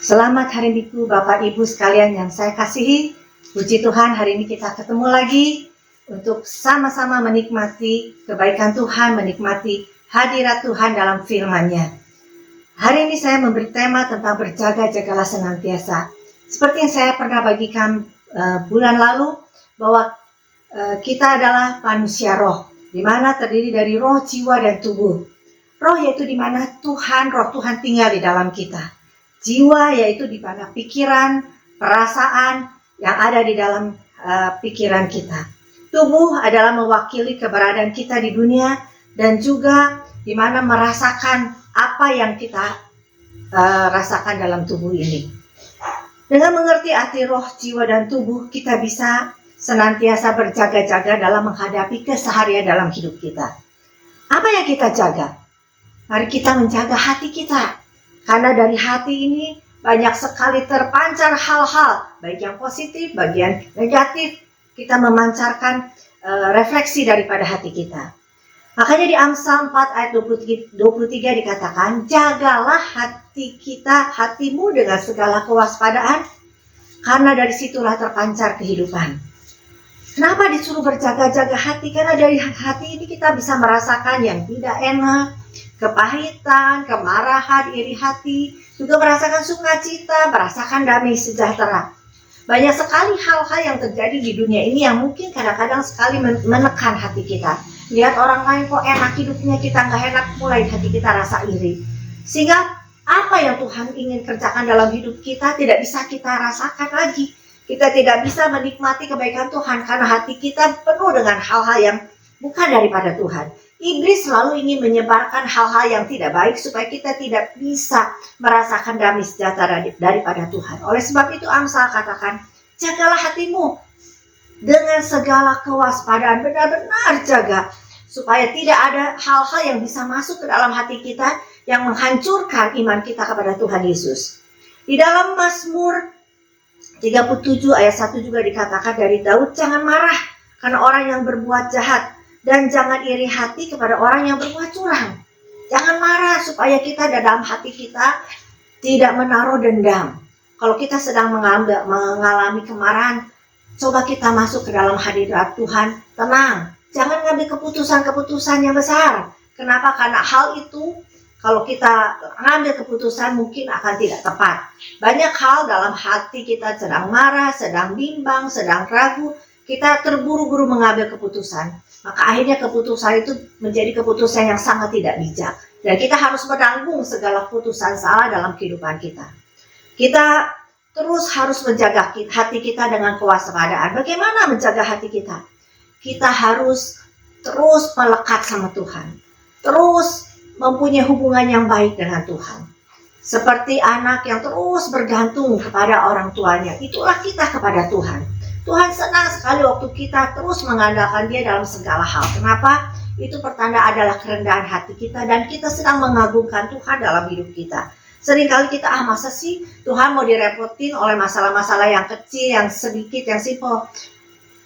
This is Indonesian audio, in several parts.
Selamat Hari Minggu Bapak Ibu sekalian yang saya kasihi. Puji Tuhan, hari ini kita ketemu lagi untuk sama-sama menikmati kebaikan Tuhan, menikmati hadirat Tuhan dalam firman-Nya. Hari ini saya memberi tema tentang berjaga-jagalah senantiasa. Seperti yang saya pernah bagikan bulan lalu, bahwa kita adalah manusia roh, di mana terdiri dari roh, jiwa, dan tubuh. Roh yaitu di mana roh Tuhan tinggal di dalam kita. Jiwa yaitu di mana pikiran, perasaan yang ada di dalam pikiran kita. Tubuh adalah mewakili keberadaan kita di dunia dan juga di mana merasakan apa yang kita rasakan dalam tubuh ini. Dengan mengerti arti roh, jiwa, dan tubuh, kita bisa senantiasa berjaga-jaga dalam menghadapi keseharian dalam hidup kita. Apa yang kita jaga? Mari kita menjaga hati kita. Karena dari hati ini banyak sekali terpancar hal-hal, baik yang positif, baik yang negatif. Kita memancarkan refleksi daripada hati kita. Makanya di Amsal 4 ayat 23 dikatakan, jagalah hatimu dengan segala kewaspadaan, karena dari situlah terpancar kehidupan. Kenapa disuruh berjaga-jaga hati? Karena dari hati ini kita bisa merasakan yang tidak enak, kepahitan, kemarahan, iri hati, juga merasakan sukacita, merasakan damai sejahtera. Banyak sekali hal-hal yang terjadi di dunia ini yang mungkin kadang-kadang sekali menekan hati kita. Lihat orang lain kok enak hidupnya, kita nggak enak, mulai hati kita rasa iri. Sehingga apa yang Tuhan ingin kerjakan dalam hidup kita tidak bisa kita rasakan lagi. Kita tidak bisa menikmati kebaikan Tuhan karena hati kita penuh dengan hal-hal yang bukan daripada Tuhan. Iblis selalu ingin menyebarkan hal-hal yang tidak baik supaya kita tidak bisa merasakan damai sejahtera daripada Tuhan. Oleh sebab itu Amsal katakan, jagalah hatimu dengan segala kewaspadaan, benar-benar jaga supaya tidak ada hal-hal yang bisa masuk ke dalam hati kita yang menghancurkan iman kita kepada Tuhan Yesus. Di dalam Mazmur 37 ayat 1 juga dikatakan dari Daud, jangan marah karena orang yang berbuat jahat, dan jangan iri hati kepada orang yang berbuat curang. Jangan marah supaya kita dalam hati kita tidak menaruh dendam. Kalau kita sedang mengalami kemarahan, coba kita masuk ke dalam hadirat Tuhan, tenang. Jangan ngambil keputusan-keputusan yang besar. Kenapa? Karena hal itu kalau kita ngambil keputusan mungkin akan tidak tepat. Banyak hal dalam hati kita sedang marah, sedang bimbang, sedang ragu. Kita terburu-buru mengambil keputusan. Maka akhirnya keputusan itu menjadi keputusan yang sangat tidak bijak. Dan kita harus menanggung segala keputusan salah dalam kehidupan kita. Kita terus harus menjaga hati kita dengan kewaspadaan. Bagaimana menjaga hati kita? Kita harus terus melekat sama Tuhan. Terus mempunyai hubungan yang baik dengan Tuhan. Seperti anak yang terus bergantung kepada orang tuanya. Itulah kita kepada Tuhan. Tuhan senang sekali waktu kita terus mengandalkan Dia dalam segala hal. Kenapa? Itu pertanda adalah kerendahan hati kita dan kita sedang mengagungkan Tuhan dalam hidup kita. Seringkali kita, masa sih Tuhan mau direpotin oleh masalah-masalah yang kecil, yang sedikit, yang simpel.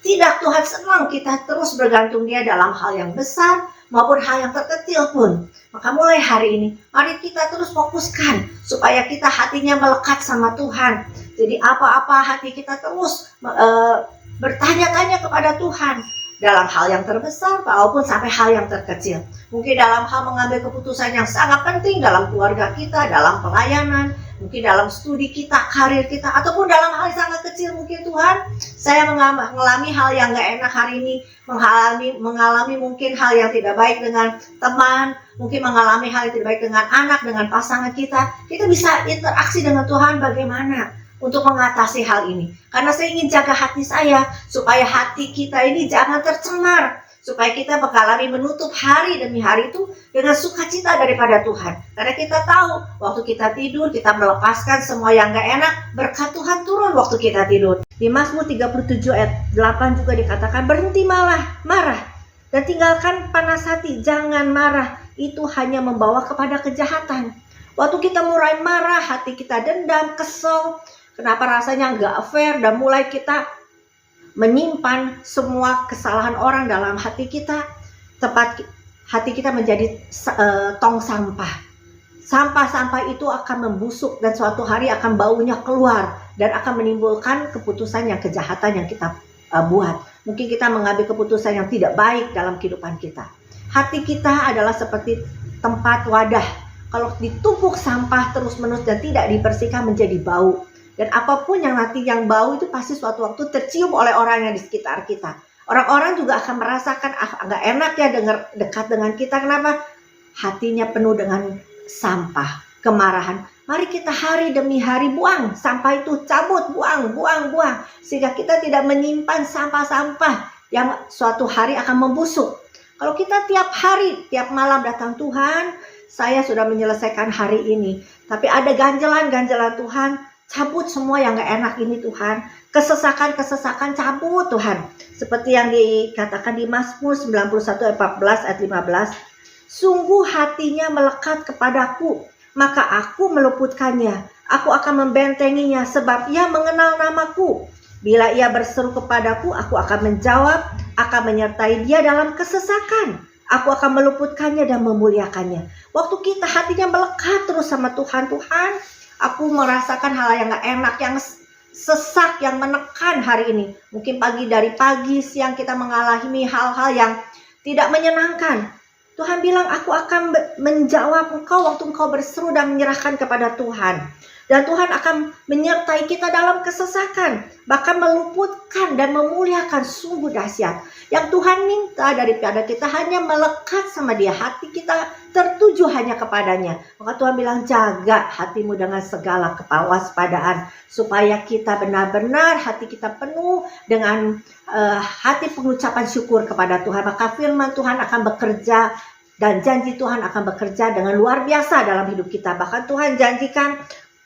Tidak, Tuhan senang kita terus bergantung Dia dalam hal yang besar maupun hal yang terkecil pun. Maka mulai hari ini, mari kita terus fokuskan supaya kita hatinya melekat sama Tuhan. Jadi apa-apa hati kita terus bertanya-tanya kepada Tuhan dalam hal yang terbesar maupun sampai hal yang terkecil. Mungkin dalam hal mengambil keputusan yang sangat penting dalam keluarga kita, dalam pelayanan, mungkin dalam studi kita, karir kita, ataupun dalam hal yang sangat kecil. Mungkin Tuhan, saya mengalami hal yang gak enak hari ini, mengalami mungkin hal yang tidak baik dengan teman, mungkin mengalami hal yang tidak baik dengan anak, dengan pasangan kita. Kita bisa interaksi dengan Tuhan bagaimana untuk mengatasi hal ini. Karena saya ingin jaga hati saya, supaya hati kita ini jangan tercemar. Supaya kita mengalami menutup hari demi hari itu dengan sukacita daripada Tuhan. Karena kita tahu, waktu kita tidur, kita melepaskan semua yang gak enak, berkat Tuhan turun waktu kita tidur. Di Mazmur 37 ayat 8 juga dikatakan, berhenti marah, dan tinggalkan panas hati, jangan marah. Itu hanya membawa kepada kejahatan. Waktu kita mulai marah, hati kita dendam, kesel, kenapa rasanya nggak fair, dan mulai kita menyimpan semua kesalahan orang dalam hati kita, hati kita menjadi tong sampah. sampah-sampah itu akan membusuk dan suatu hari akan baunya keluar dan akan menimbulkan keputusan yang kejahatan yang kita buat. Mungkin kita mengambil keputusan yang tidak baik dalam kehidupan kita. Hati kita adalah seperti tempat wadah. Kalau ditumpuk sampah terus-menerus dan tidak dibersihkan menjadi bau. Dan apapun yang nanti yang bau itu pasti suatu waktu tercium oleh orang yang di sekitar kita. Orang-orang juga akan merasakan agak enak ya dengar dekat dengan kita. Kenapa? Hatinya penuh dengan sampah, kemarahan. Mari kita hari demi hari buang sampah itu, cabut, buang. Sehingga kita tidak menyimpan sampah-sampah yang suatu hari akan membusuk. Kalau kita tiap hari, tiap malam datang, Tuhan, saya sudah menyelesaikan hari ini. Tapi ada ganjalan-ganjalan Tuhan, cabut semua yang gak enak ini Tuhan. Kesesakan cabut Tuhan. Seperti yang dikatakan di Mazmur 91 ayat 14 ayat 15. Sungguh hatinya melekat kepadaku, maka aku meluputkannya. Aku akan membentenginya sebab ia mengenal namaku. Bila ia berseru kepadaku, aku akan menjawab, akan menyertai dia dalam kesesakan. Aku akan meluputkannya dan memuliakannya. Waktu kita hatinya melekat terus sama Tuhan, Tuhan, aku merasakan hal yang gak enak, yang sesak, yang menekan hari ini. Mungkin dari pagi, siang kita mengalami hal-hal yang tidak menyenangkan. Tuhan bilang, aku akan menjawab engkau waktu engkau berseru dan menyerahkan kepada Tuhan. Dan Tuhan akan menyertai kita dalam kesesakan. Bahkan meluputkan dan memuliakan, sungguh dahsyat. Yang Tuhan minta daripada kita hanya melekat sama dia. Hati kita tertuju hanya kepadanya. Maka Tuhan bilang, jaga hatimu dengan segala kewaspadaan. Supaya kita benar-benar hati kita penuh dengan hati pengucapan syukur kepada Tuhan. Maka firman Tuhan akan bekerja dan janji Tuhan akan bekerja dengan luar biasa dalam hidup kita. Bahkan Tuhan janjikan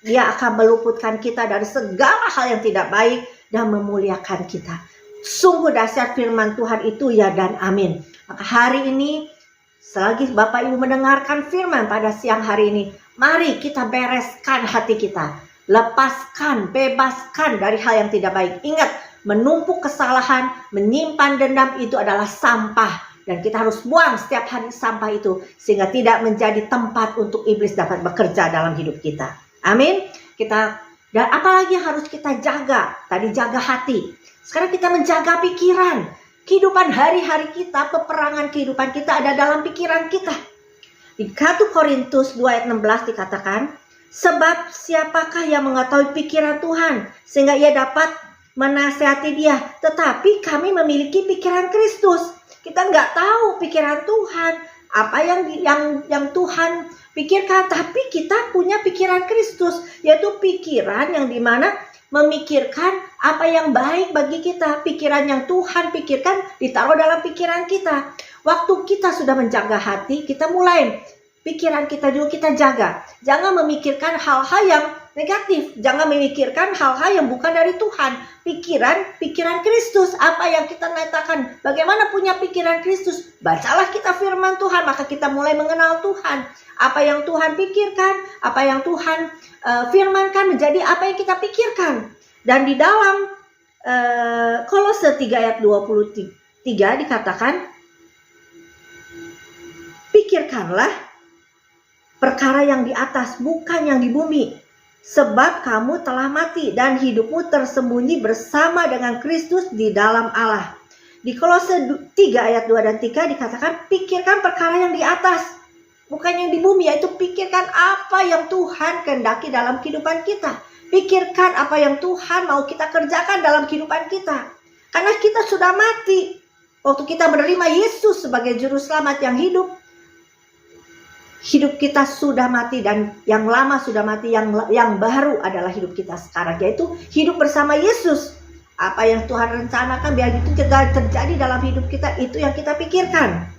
dia akan meluputkan kita dari segala hal yang tidak baik dan memuliakan kita. Sungguh dahsyat firman Tuhan itu, ya dan amin. Maka hari ini selagi Bapak Ibu mendengarkan firman pada siang hari ini, mari kita bereskan hati kita. Lepaskan, bebaskan dari hal yang tidak baik. Ingat, menumpuk kesalahan, menyimpan dendam itu adalah sampah. Dan kita harus buang setiap hari sampah itu. Sehingga tidak menjadi tempat untuk iblis dapat bekerja dalam hidup kita. Amin. Dan apalagi yang harus kita jaga. Tadi jaga hati. Sekarang kita menjaga pikiran. Kehidupan hari-hari kita, peperangan kehidupan kita ada dalam pikiran kita. Di 1 Korintus 2 ayat 16 dikatakan, sebab siapakah yang mengetahui pikiran Tuhan sehingga ia dapat menasihati dia. Tetapi kami memiliki pikiran Kristus. Kita nggak tahu pikiran Tuhan, apa yang Tuhan pikirkan, tapi kita punya pikiran Kristus, yaitu pikiran yang dimana memikirkan apa yang baik bagi kita. Pikiran yang Tuhan pikirkan ditaruh dalam pikiran kita. Waktu kita sudah menjaga hati, kita mulai pikiran kita juga kita jaga. Jangan memikirkan hal-hal yang negatif. Jangan memikirkan hal-hal yang bukan dari Tuhan. Pikiran Kristus. Apa yang kita nyatakan. Bagaimana punya pikiran Kristus? Bacalah kita firman Tuhan. Maka kita mulai mengenal Tuhan. Apa yang Tuhan pikirkan. Apa yang Tuhan firmankan menjadi apa yang kita pikirkan. Dan di dalam Kolose 3 ayat 23 dikatakan, pikirkanlah perkara yang di atas, bukan yang di bumi. Sebab kamu telah mati dan hidupmu tersembunyi bersama dengan Kristus di dalam Allah. Di Kolose 3 ayat 2 dan 3 dikatakan, pikirkan perkara yang di atas, bukan yang di bumi. Yaitu pikirkan apa yang Tuhan kehendaki dalam kehidupan kita. Pikirkan apa yang Tuhan mau kita kerjakan dalam kehidupan kita. Karena kita sudah mati. Waktu kita menerima Yesus sebagai juru selamat yang hidup, hidup kita sudah mati dan yang lama sudah mati, yang baru adalah hidup kita sekarang, yaitu hidup bersama Yesus. Apa yang Tuhan rencanakan biar itu juga terjadi dalam hidup kita, itu yang kita pikirkan.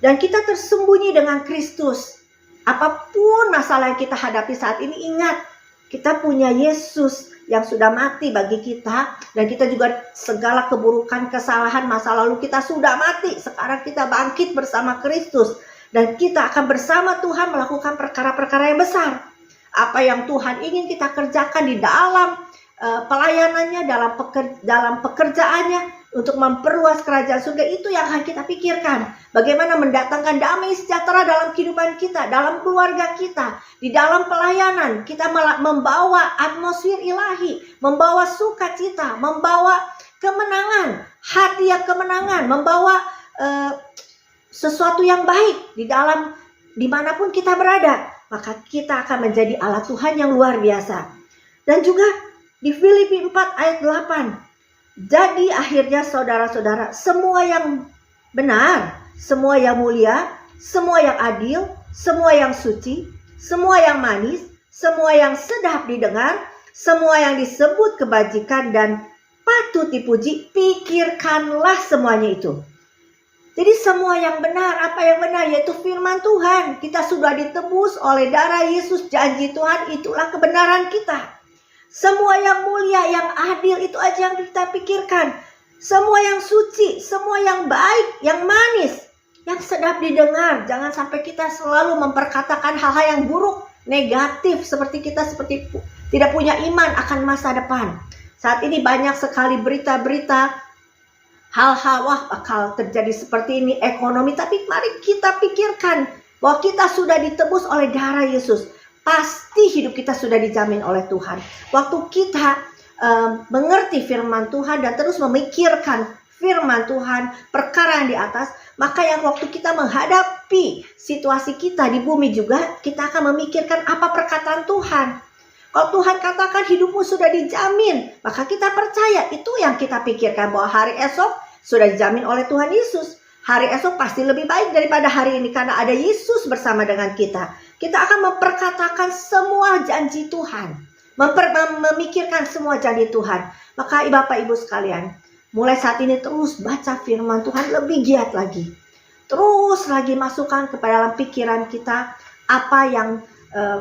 Dan kita tersembunyi dengan Kristus. Apapun masalah yang kita hadapi saat ini, ingat, kita punya Yesus yang sudah mati bagi kita. Dan kita juga segala keburukan, kesalahan masa lalu kita sudah mati. Sekarang kita bangkit bersama Kristus. Dan kita akan bersama Tuhan melakukan perkara-perkara yang besar. Apa yang Tuhan ingin kita kerjakan di dalam pelayanannya, dalam pekerjaannya, untuk memperluas kerajaan surga, itu yang akan kita pikirkan. Bagaimana mendatangkan damai sejahtera dalam kehidupan kita, dalam keluarga kita, di dalam pelayanan. Kita membawa atmosfer ilahi, membawa sukacita, membawa kemenangan, hadiah kemenangan, membawa sesuatu yang baik di dalam dimanapun kita berada. Maka kita akan menjadi alat Tuhan yang luar biasa. Dan juga di Filipi 4 ayat 8. Jadi akhirnya saudara-saudara, semua yang benar, semua yang mulia, semua yang adil, semua yang suci, semua yang manis, semua yang sedap didengar, semua yang disebut kebajikan dan patut dipuji, pikirkanlah semuanya itu. Jadi semua yang benar, apa yang benar? Yaitu firman Tuhan. Kita sudah ditebus oleh darah Yesus, janji Tuhan, itulah kebenaran kita. Semua yang mulia, yang adil, itu aja yang kita pikirkan. Semua yang suci, semua yang baik, yang manis, yang sedap didengar. Jangan sampai kita selalu memperkatakan hal-hal yang buruk, negatif, seperti tidak punya iman akan masa depan. Saat ini banyak sekali berita-berita hal-hal, wah bakal terjadi seperti ini, ekonomi. Tapi mari kita pikirkan bahwa kita sudah ditebus oleh darah Yesus. Pasti hidup kita sudah dijamin oleh Tuhan. Waktu kita mengerti firman Tuhan dan terus memikirkan firman Tuhan, perkara yang di atas, maka yang waktu kita menghadapi situasi kita di bumi juga, kita akan memikirkan apa perkataan Tuhan. Kalau Tuhan katakan hidupmu sudah dijamin, maka kita percaya. Itu yang kita pikirkan, bahwa hari esok sudah dijamin oleh Tuhan Yesus. Hari esok pasti lebih baik daripada hari ini karena ada Yesus bersama dengan kita. Kita akan memperkatakan semua janji Tuhan, memikirkan semua janji Tuhan. Maka Bapak Ibu sekalian, mulai saat ini terus baca firman Tuhan lebih giat lagi. Terus lagi masukkan kepada dalam pikiran kita apa yang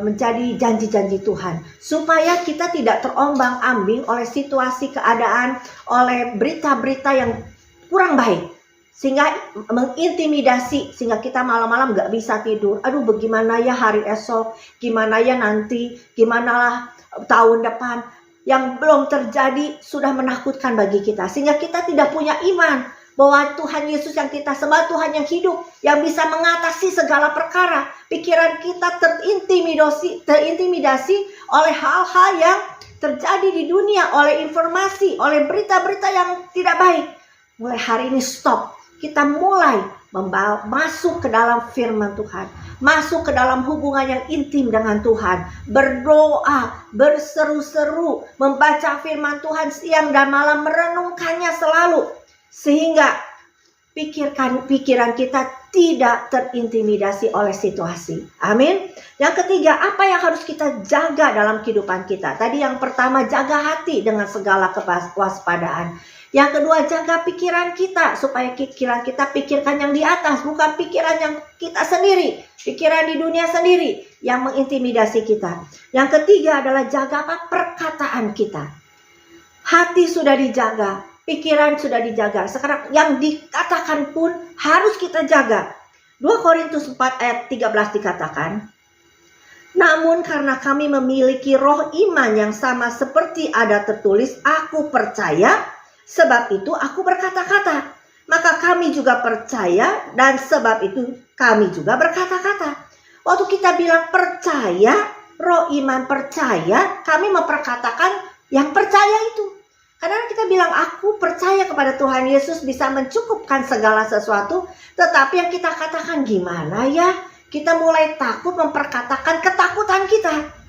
menjadi janji-janji Tuhan, supaya kita tidak terombang-ambing oleh situasi keadaan, oleh berita-berita yang kurang baik, sehingga mengintimidasi, sehingga kita malam-malam gak bisa tidur. Aduh, bagaimana ya hari esok, gimana ya nanti, gimana lah tahun depan. Yang belum terjadi sudah menakutkan bagi kita, sehingga kita tidak punya iman bahwa Tuhan Yesus yang kita sembah, Tuhan yang hidup, yang bisa mengatasi segala perkara. Pikiran kita terintimidasi oleh hal-hal yang terjadi di dunia, oleh informasi, oleh berita-berita yang tidak baik. Mulai hari ini stop. Kita mulai masuk ke dalam firman Tuhan, masuk ke dalam hubungan yang intim dengan Tuhan, berdoa, berseru-seru, membaca firman Tuhan siang dan malam, merenungkannya selalu, sehingga pikiran kita tidak terintimidasi oleh situasi. Amin. Yang ketiga, apa yang harus kita jaga dalam kehidupan kita? Tadi yang pertama, jaga hati dengan segala kewaspadaan. Yang kedua, jaga pikiran kita, supaya pikiran kita pikirkan yang di atas, bukan pikiran yang kita sendiri, pikiran di dunia sendiri yang mengintimidasi kita. Yang ketiga adalah jaga apa? Perkataan kita. Hati sudah dijaga, pikiran sudah dijaga. Sekarang yang dikatakan pun harus kita jaga. 2 Korintus 4 ayat 13 dikatakan, namun karena kami memiliki roh iman yang sama seperti ada tertulis, aku percaya, sebab itu aku berkata-kata. Maka kami juga percaya, dan sebab itu kami juga berkata-kata. Waktu kita bilang percaya, roh iman percaya, kami memperkatakan yang percaya itu. Karena kita bilang aku percaya kepada Tuhan Yesus bisa mencukupkan segala sesuatu. Tetapi yang kita katakan gimana ya? Kita mulai takut memperkatakan ketakutan kita.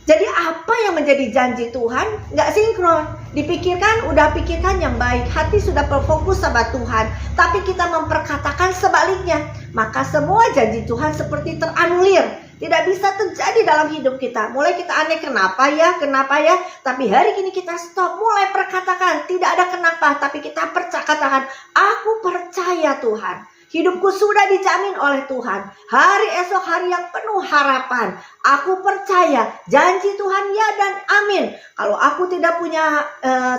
Jadi apa yang menjadi janji Tuhan nggak sinkron. Dipikirkan, udah pikirkan yang baik, hati sudah berfokus sama Tuhan, tapi kita memperkatakan sebaliknya, maka semua janji Tuhan seperti teranulir, tidak bisa terjadi dalam hidup kita. Mulai kita aneh, kenapa ya, tapi hari ini kita stop, mulai perkatakan, tidak ada kenapa, tapi kita katakan, aku percaya Tuhan. Hidupku sudah dijamin oleh Tuhan. Hari esok hari yang penuh harapan. Aku percaya janji Tuhan ya dan amin. Kalau aku tidak punya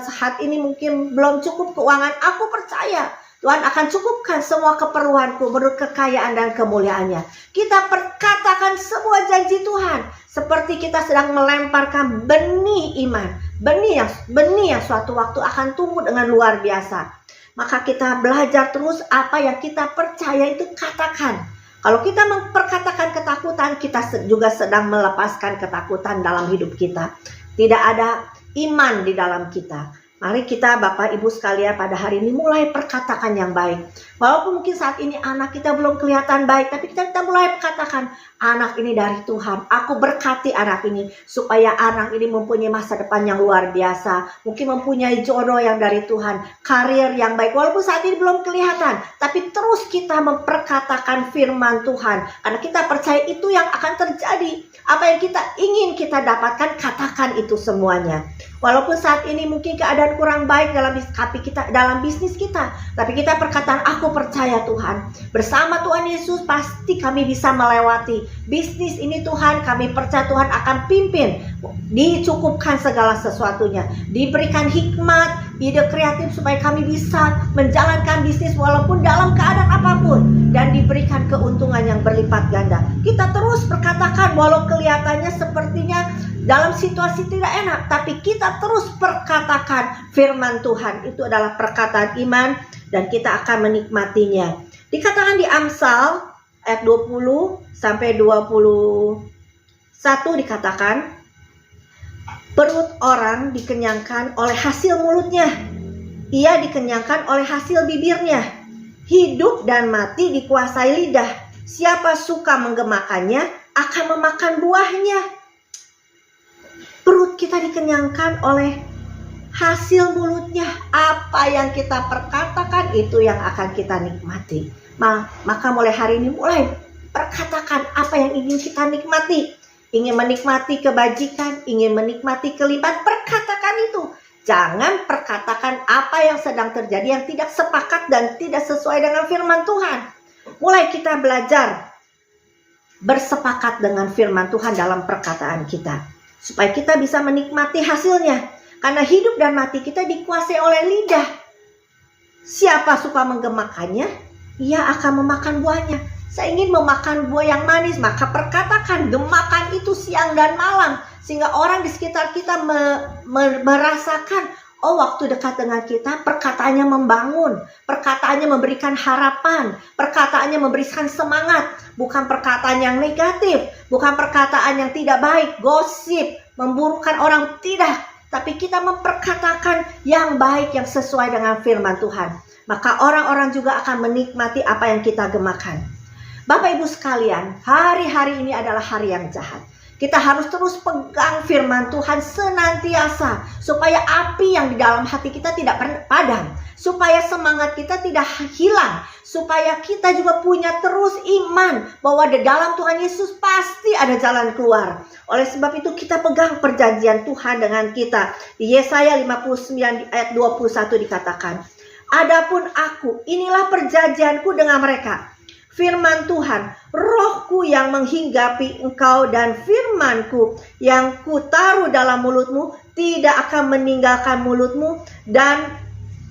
saat ini mungkin belum cukup keuangan, aku percaya Tuhan akan cukupkan semua keperluanku menurut kekayaan dan kemuliaannya. Kita perkatakan semua janji Tuhan seperti kita sedang melemparkan benih iman, benih yang suatu waktu akan tumbuh dengan luar biasa. Maka kita belajar terus apa yang kita percaya itu katakan. Kalau kita memperkatakan ketakutan, kita juga sedang melepaskan ketakutan dalam hidup kita. Tidak ada iman di dalam kita. Mari kita Bapak Ibu sekalian pada hari ini mulai perkatakan yang baik. Walaupun mungkin saat ini anak kita belum kelihatan baik, tapi kita mulai perkatakan, anak ini dari Tuhan. Aku berkati anak ini supaya anak ini mempunyai masa depan yang luar biasa. Mungkin mempunyai jodoh yang dari Tuhan, karir yang baik. Walaupun saat ini belum kelihatan, tapi terus kita memperkatakan firman Tuhan. Karena kita percaya itu yang akan terjadi. Apa yang kita ingin kita dapatkan, katakan itu semuanya. Walaupun saat ini mungkin keadaan kurang baik dalam bisnis kita, tapi kita perkataan, aku percaya Tuhan. Bersama Tuhan Yesus pasti kami bisa melewati bisnis ini Tuhan. Kami percaya Tuhan akan pimpin, dicukupkan segala sesuatunya, diberikan hikmat, ide kreatif supaya kami bisa menjalankan bisnis walaupun dalam keadaan apapun, dan diberikan keuntungan yang berlipat ganda. Kita terus perkatakan walau kelihatannya sepertinya dalam situasi tidak enak, tapi kita terus perkatakan firman Tuhan. Itu adalah perkataan iman dan kita akan menikmatinya. Dikatakan di Amsal ayat 20 sampai 21 dikatakan, perut orang dikenyangkan oleh hasil mulutnya, ia dikenyangkan oleh hasil bibirnya. Hidup dan mati dikuasai lidah, siapa suka menggemakannya akan memakan buahnya. Perut kita dikenyangkan oleh hasil mulutnya. Apa yang kita perkatakan itu yang akan kita nikmati. Maka mulai hari ini mulai perkatakan apa yang ingin kita nikmati. Ingin menikmati kebajikan, ingin menikmati kelimpahan, perkatakan itu. Jangan perkatakan apa yang sedang terjadi yang tidak sepakat dan tidak sesuai dengan firman Tuhan. Mulai kita belajar bersepakat dengan firman Tuhan dalam perkataan kita, supaya kita bisa menikmati hasilnya. Karena hidup dan mati kita dikuasai oleh lidah. Siapa suka menggemakannya, ia akan memakan buahnya. Saya ingin memakan buah yang manis, maka perkatakan, gemakan itu siang dan malam. Sehingga orang di sekitar kita merasakan, oh waktu dekat dengan kita, perkataannya membangun. Perkataannya memberikan harapan. Perkataannya memberikan semangat. Bukan perkataan yang negatif, bukan perkataan yang tidak baik, gosip, memburukkan orang, tidak. Tapi kita memperkatakan yang baik, yang sesuai dengan firman Tuhan. Maka orang-orang juga akan menikmati apa yang kita gemakan. Bapak Ibu sekalian, hari-hari ini adalah hari yang jahat. Kita harus terus pegang firman Tuhan senantiasa, supaya api yang di dalam hati kita tidak padam, supaya semangat kita tidak hilang, supaya kita juga punya terus iman bahwa di dalam Tuhan Yesus pasti ada jalan keluar. Oleh sebab itu kita pegang perjanjian Tuhan dengan kita. Di Yesaya 59 ayat 21 dikatakan, adapun aku, inilah perjanjianku dengan mereka. Firman Tuhan, rohku yang menghinggapi engkau dan firmanku yang kutaruh dalam mulutmu tidak akan meninggalkan mulutmu dan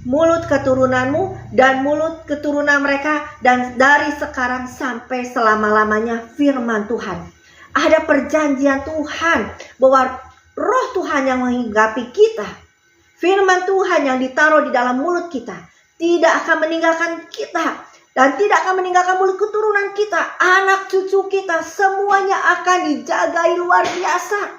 mulut keturunanmu dan mulut keturunan mereka dan dari sekarang sampai selama-lamanya. Firman Tuhan, ada perjanjian Tuhan bahwa roh Tuhan yang menghinggapi kita, firman Tuhan yang ditaruh di dalam mulut kita tidak akan meninggalkan kita. Dan tidak akan meninggalkan mulut keturunan kita, anak cucu kita, semuanya akan dijagai luar biasa.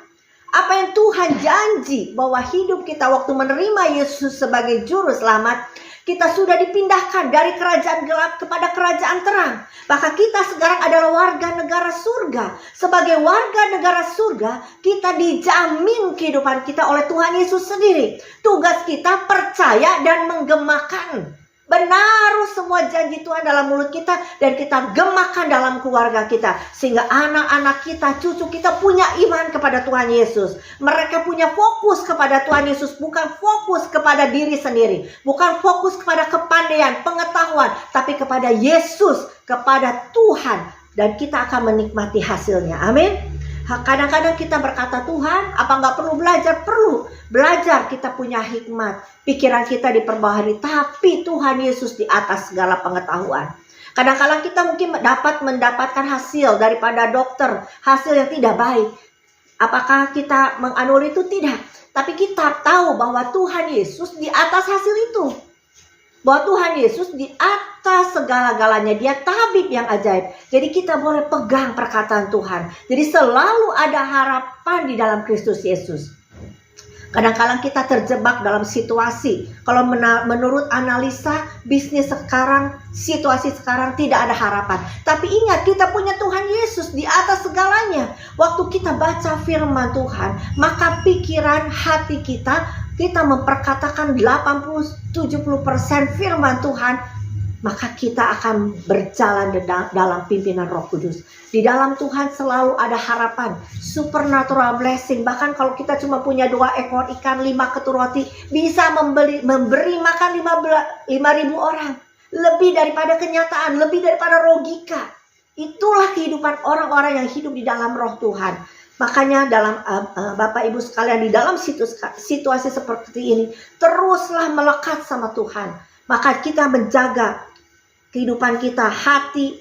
Apa yang Tuhan janji bahwa hidup kita waktu menerima Yesus sebagai juru selamat, kita sudah dipindahkan dari kerajaan gelap kepada kerajaan terang. Maka kita sekarang adalah warga negara surga. Sebagai warga negara surga, kita dijamin kehidupan kita oleh Tuhan Yesus sendiri. Tugas kita percaya dan menggemakan, menaruh semua janji Tuhan dalam mulut kita dan kita gemakan dalam keluarga kita. Sehingga anak-anak kita, cucu kita punya iman kepada Tuhan Yesus. Mereka punya fokus kepada Tuhan Yesus, bukan fokus kepada diri sendiri, bukan fokus kepada kepandaian, pengetahuan, tapi kepada Yesus, kepada Tuhan. Dan kita akan menikmati hasilnya. Amin. Kadang-kadang kita berkata, Tuhan, apa nggak perlu belajar? Perlu belajar, kita punya hikmat, pikiran kita diperbaharui, tapi Tuhan Yesus di atas segala pengetahuan. Kadang-kadang kita mungkin mendapatkan hasil daripada dokter, hasil yang tidak baik. Apakah kita menganulir itu? Tidak. Tapi kita tahu bahwa Tuhan Yesus di atas hasil itu. Bahwa Tuhan Yesus di atas segala-galanya. Dia tabib yang ajaib. Jadi kita boleh pegang perkataan Tuhan. Jadi selalu ada harapan di dalam Kristus Yesus. Kadang-kadang kita terjebak dalam situasi. Kalau menurut analisa bisnis sekarang, situasi sekarang tidak ada harapan. Tapi ingat, kita punya Tuhan Yesus di atas segalanya. Waktu kita baca firman Tuhan, maka pikiran hati kita memperkatakan 80-70% firman Tuhan, maka kita akan berjalan dalam pimpinan Roh Kudus. Di dalam Tuhan selalu ada harapan, supernatural blessing. Bahkan kalau kita cuma punya 2 ekor ikan, 5 ketur roti, bisa memberi makan 5.000 orang. Lebih daripada kenyataan, lebih daripada logika. Itulah kehidupan orang-orang yang hidup di dalam Roh Tuhan. Makanya dalam Bapak Ibu sekalian, di dalam situasi seperti ini, teruslah melekat sama Tuhan. Maka kita menjaga kehidupan kita, hati,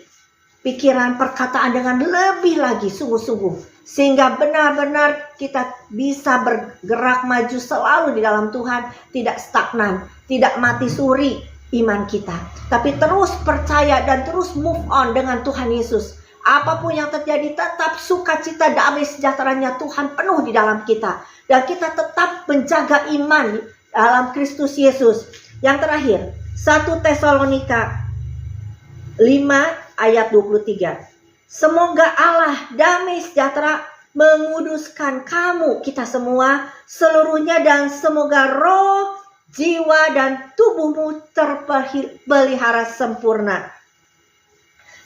pikiran, perkataan dengan lebih lagi sungguh-sungguh. Sehingga benar-benar kita bisa bergerak maju selalu di dalam Tuhan. Tidak stagnan, tidak mati suri iman kita. Tapi terus percaya dan terus move on dengan Tuhan Yesus. Apapun yang terjadi, tetap sukacita, damai sejahteranya Tuhan penuh di dalam kita. Dan kita tetap menjaga iman dalam Kristus Yesus. Yang terakhir, 1 Tesalonika 5 ayat 23. Semoga Allah damai sejahtera menguduskan kamu, kita semua, seluruhnya, dan semoga roh, jiwa, dan tubuhmu terpelihara sempurna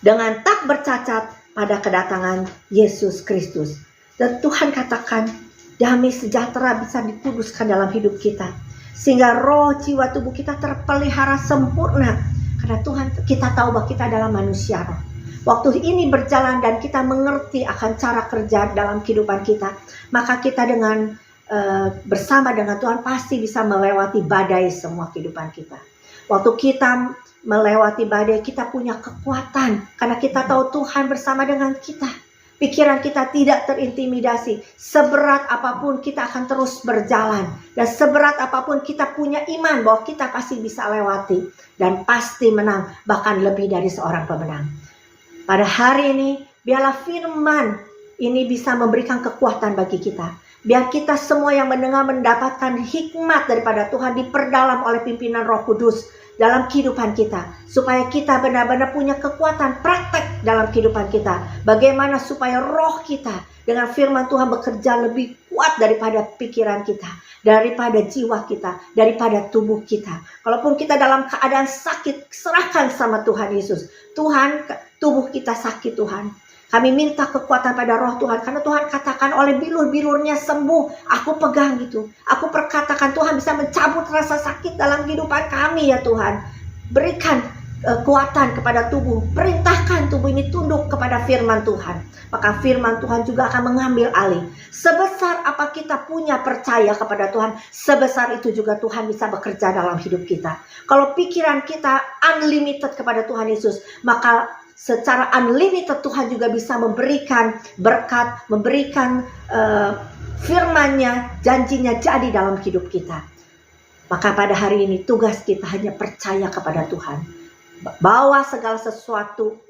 dengan tak bercacat pada kedatangan Yesus Kristus. Dan Tuhan katakan damai sejahtera bisa dikuduskan dalam hidup kita, sehingga roh, jiwa, tubuh kita terpelihara sempurna. Karena Tuhan, kita tahu bahwa kita adalah manusia roh. Waktu ini berjalan dan kita mengerti akan cara kerja dalam kehidupan kita, maka kita dengan bersama dengan Tuhan pasti bisa melewati badai semua kehidupan kita. Waktu kita melewati badai, kita punya kekuatan karena kita tahu Tuhan bersama dengan kita. Pikiran kita tidak terintimidasi. Seberat apapun kita akan terus berjalan. Dan seberat apapun kita punya iman bahwa kita pasti bisa lewati. Dan pasti menang. Bahkan lebih dari seorang pemenang. Pada hari ini, biarlah firman ini bisa memberikan kekuatan bagi kita. Biar kita semua yang mendengar mendapatkan hikmat daripada Tuhan, diperdalam oleh pimpinan Roh Kudus dalam kehidupan kita, supaya kita benar-benar punya kekuatan praktek dalam kehidupan kita. Bagaimana supaya roh kita dengan firman Tuhan bekerja lebih kuat daripada pikiran kita, daripada jiwa kita, daripada tubuh kita. Kalaupun kita dalam keadaan sakit, serahkan sama Tuhan Yesus. Tuhan, tubuh kita sakit Tuhan, kami minta kekuatan pada roh Tuhan. Karena Tuhan katakan oleh bilur-bilurnya sembuh. Aku pegang gitu. Aku perkatakan Tuhan bisa mencabut rasa sakit dalam kehidupan kami ya Tuhan. Berikan kekuatan kepada tubuh. Perintahkan tubuh ini tunduk kepada firman Tuhan. Maka firman Tuhan juga akan mengambil alih. Sebesar apa kita punya percaya kepada Tuhan, sebesar itu juga Tuhan bisa bekerja dalam hidup kita. Kalau pikiran kita unlimited kepada Tuhan Yesus, maka secara unlimited Tuhan juga bisa memberikan berkat, memberikan firman-Nya, janjinya jadi dalam hidup kita. Maka pada hari ini tugas kita hanya percaya kepada Tuhan. Bawa segala sesuatu,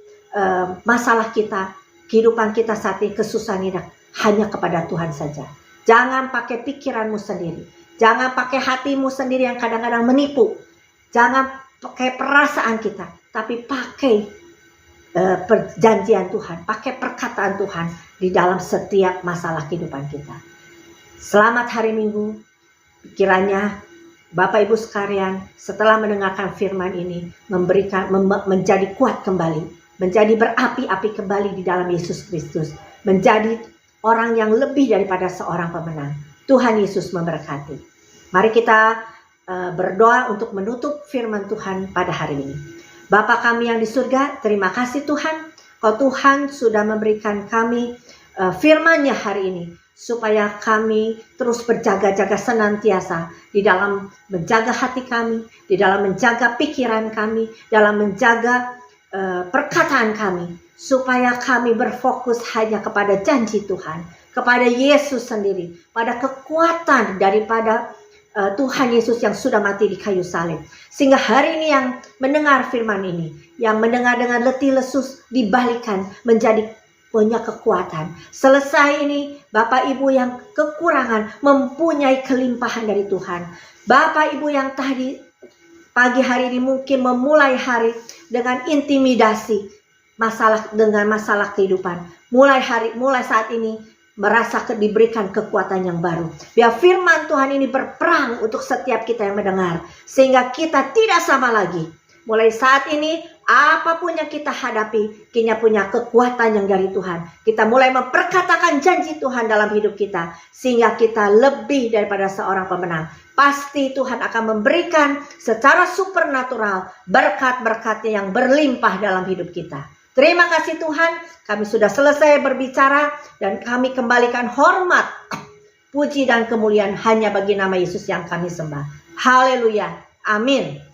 masalah kita, kehidupan kita saat ini, kesusahan ini hanya kepada Tuhan saja. Jangan pakai pikiranmu sendiri. Jangan pakai hatimu sendiri yang kadang-kadang menipu. Jangan pakai perasaan kita, tapi pakai perjanjian Tuhan, pakai perkataan Tuhan di dalam setiap masalah kehidupan kita. Selamat hari Minggu. Kiranya Bapak Ibu sekalian setelah mendengarkan firman ini menjadi kuat kembali, menjadi berapi-api kembali di dalam Yesus Kristus, menjadi orang yang lebih daripada seorang pemenang. Tuhan Yesus memberkati. Mari kita berdoa untuk menutup firman Tuhan pada hari ini. Bapa kami yang di surga, terima kasih Tuhan. Kau Tuhan sudah memberikan kami firman-Nya hari ini, supaya kami terus berjaga-jaga senantiasa di dalam menjaga hati kami, di dalam menjaga pikiran kami, dalam menjaga perkataan kami, supaya kami berfokus hanya kepada janji Tuhan, kepada Yesus sendiri, pada kekuatan daripada Tuhan Yesus yang sudah mati di kayu salib. Sehingga hari ini yang mendengar firman ini, yang mendengar dengan letih lesus, dibalikan menjadi punya kekuatan. Selesai ini, Bapak Ibu yang kekurangan mempunyai kelimpahan dari Tuhan. Bapak Ibu yang tadi pagi hari ini mungkin memulai hari dengan intimidasi dengan masalah kehidupan. Mulai saat ini merasa diberikan kekuatan yang baru. Biar firman Tuhan ini berperang untuk setiap kita yang mendengar, sehingga kita tidak sama lagi. Mulai saat ini, apapun yang kita hadapi, kita punya kekuatan yang dari Tuhan. Kita mulai memperkatakan janji Tuhan dalam hidup kita, sehingga kita lebih daripada seorang pemenang. Pasti Tuhan akan memberikan secara supernatural berkat-berkatnya yang berlimpah dalam hidup kita. Terima kasih Tuhan, kami sudah selesai berbicara dan kami kembalikan hormat, puji dan kemuliaan hanya bagi nama Yesus yang kami sembah. Haleluya, amin.